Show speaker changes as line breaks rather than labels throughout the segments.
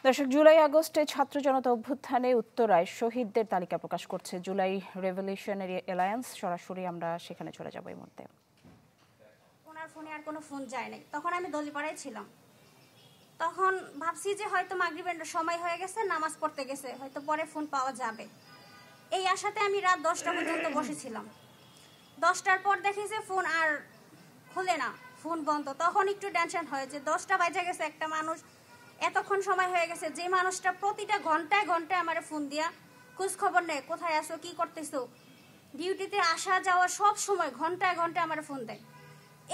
দর্শক, জুলাই আগস্টে ছাত্র জনতা অভ্যুত্থানে উত্তরায় শহীদদের তালিকা প্রকাশ করছে জুলাই রেভলিউশনারি অ্যালায়েন্স। সরাসরি আমরা সেখানে চলে যাব এই মুহূর্তে।
ওনার ফোনে আর কোনো ফোন যায় নাই, তখন আমি দলিপাড়ায় ছিলাম। তখন ভাবছি যে হয়তো মাগরিবের সময় হয়ে গেছে, নামাজ পড়তে গেছে, হয়তো পরে ফোন পাওয়া যাবে। এই আশাতে আমি রাত 10টা পর্যন্ত বসেছিলাম। 10টার পর দেখি যে ফোন আর খুলে না, ফোন বন্ধ। তখন একটু টেনশন হয় যে 10টা বাজে গেছে, একটা মানুষ এতক্ষণ সময় হয়ে গেছে, যে মানুষটা প্রতিটা ঘন্টায় ঘন্টায় আমার ফোন দিয়া খোঁজ খবর নেয়, কোথায় আসো, কি করতেছো, ডিউটিতে আসা যাওয়া সব সময় ঘন্টায় ঘন্টায় আমার ফোন দেয়।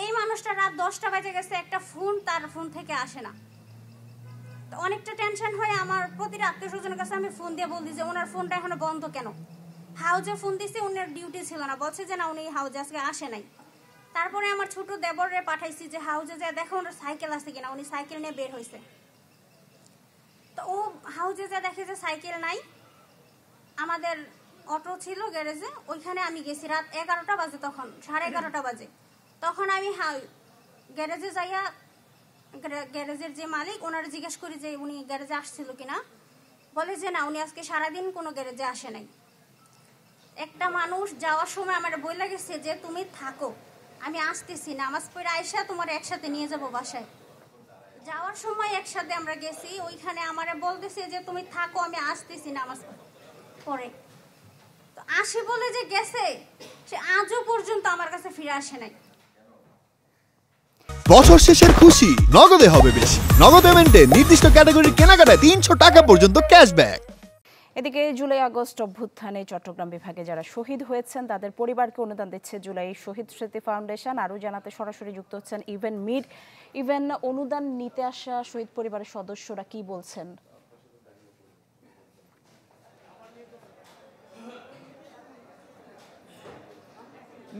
এই মানুষটা রাত 10টা বাজে গেছে, একটা ফোন তার ফোন থেকে আসে না। তো অনেকটা টেনশন হয়ে আমার প্রতিটা আত্মীয় স্বজনের কাছে আমি ফোন দিয়ে বলছি যে ওনার ফোনটা এখনো বন্ধ কেন। হাউজে ফোন দিছি, ওনার ডিউটি ছিল না, বলছে যে না উনি হাউজে আজকে আসে নাই। তারপরে আমার ছোট দেবরে পাঠাইছি যে হাউজে যা দেখো ওনার সাইকেল আছে কিনা। উনি সাইকেল নিয়ে বের হয়েছে। তো ও হাউজে যা দেখে যে সাইকেল নাই। আমাদের অটো ছিল গ্যারেজে, ওইখানে আমি গেছি রাত 11টা বাজে, তখন 11:30 বাজে। তখন আমি গ্যারেজে যাইয়া গ্যারেজের যে মালিক ওনার জিজ্ঞেস করি যে উনি গ্যারেজে আসছিল কিনা। বলে যে না, উনি আজকে সারাদিন কোনো গ্যারেজে আসে নাই। একটা মানুষ যাওয়ার সময় আমার বইলা গেছে যে তুমি থাকো, আমি আসতেছি, নামাজ পড়ে আইসা তোমার একসাথে নিয়ে যাব বাসায়। যাওয়ার সময় একসাথে আমরা গেছি, ওইখানে আমারে বলতেছে যে তুমি থাকো, আমি আসতেছি নামাজ পড়ে। তো আসে বলে যে গেছে, সে আজও পর্যন্ত আমার কাছে ফিরে আসে নাই।
বছর শেষের খুশি নগদে হবে বেশি। নগদ পেমেন্টে নির্দিষ্ট ক্যাটাগরির কেনাকাটায় 300 টাকা পর্যন্ত ক্যাশব্যাক।
এদিকে জুলাই আগস্ট অভ্যুত্থানে চট্টগ্রাম বিভাগে যারা শহীদ হয়েছেন তাদের পরিবারকে অনুদান দিচ্ছে জুলাই শহীদ স্মৃতি ফাউন্ডেশন। আরও জানাতে সরাসরি যুক্ত হচ্ছেন ইভেন অনুদান নিতে আসা শহীদ পরিবারের সদস্যরা কি বলছেন।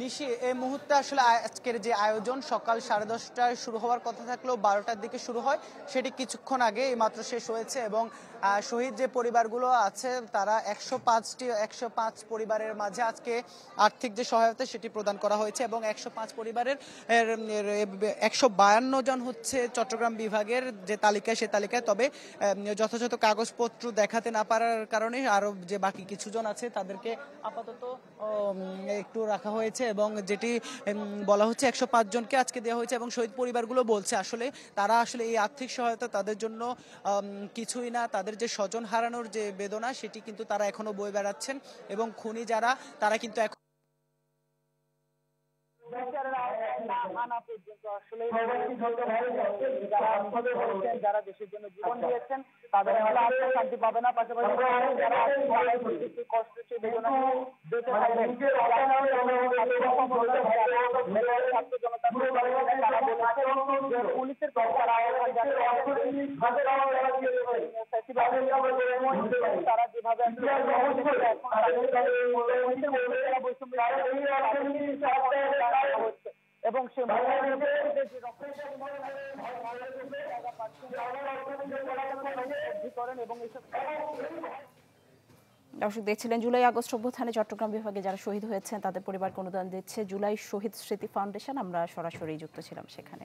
নিশি, এই মুহূর্তে আসলে আজকের যে আয়োজন সকাল 10:30টায় শুরু হওয়ার কথা থাকলেও 12টার দিকে শুরু হয়, সেটি কিছুক্ষণ আগে মাত্র শেষ হয়েছে। এবং শহীদ যে পরিবারগুলো আছে তারা 105 পরিবারের মাঝে আজকে আর্থিক যে সহায়তা সেটি প্রদান করা হয়েছে। এবং 105 পরিবারের 152 জন হচ্ছে চট্টগ্রাম বিভাগের যে তালিকা, সে তালিকায়। তবে যথাযথ কাগজপত্র দেখাতে না পারার কারণে আরো যে বাকি কিছুজন আছে তাদেরকে আপাতত একটু রাখা হয়েছে। এবং যেটি বলা হচ্ছে 105 জনকে আজকে দেওয়া হয়েছে। এবং শহীদ পরিবারগুলো বলছে আসলে তারা আসলে এই আর্থিক সহায়তা তাদের জন্য কিছুই না। তাদের যে স্বজন হারানোর যে বেদনা সেটি কিন্তু তারা এখনো বয়ে বেড়াচ্ছেন। এবং খুনি যারা তারা কিন্তু এখন যারা দেশের জন্য জীবন দিয়েছেন তাদের শান্তি পাবে না। পাশাপাশি কষ্ট সেই বেদনা বেঁচে থাকবেন। পুলিশের তারা যেভাবে এবং সে
দর্শক দেখছিলেন জুলাই আগস্ট অভ্যুত্থানে চট্টগ্রাম বিভাগে যারা শহীদ হয়েছেন তাদের পরিবারকে অনুদান দিচ্ছে জুলাই শহীদ স্মৃতি ফাউন্ডেশন। আমরা সরাসরি যুক্ত ছিলাম সেখানে।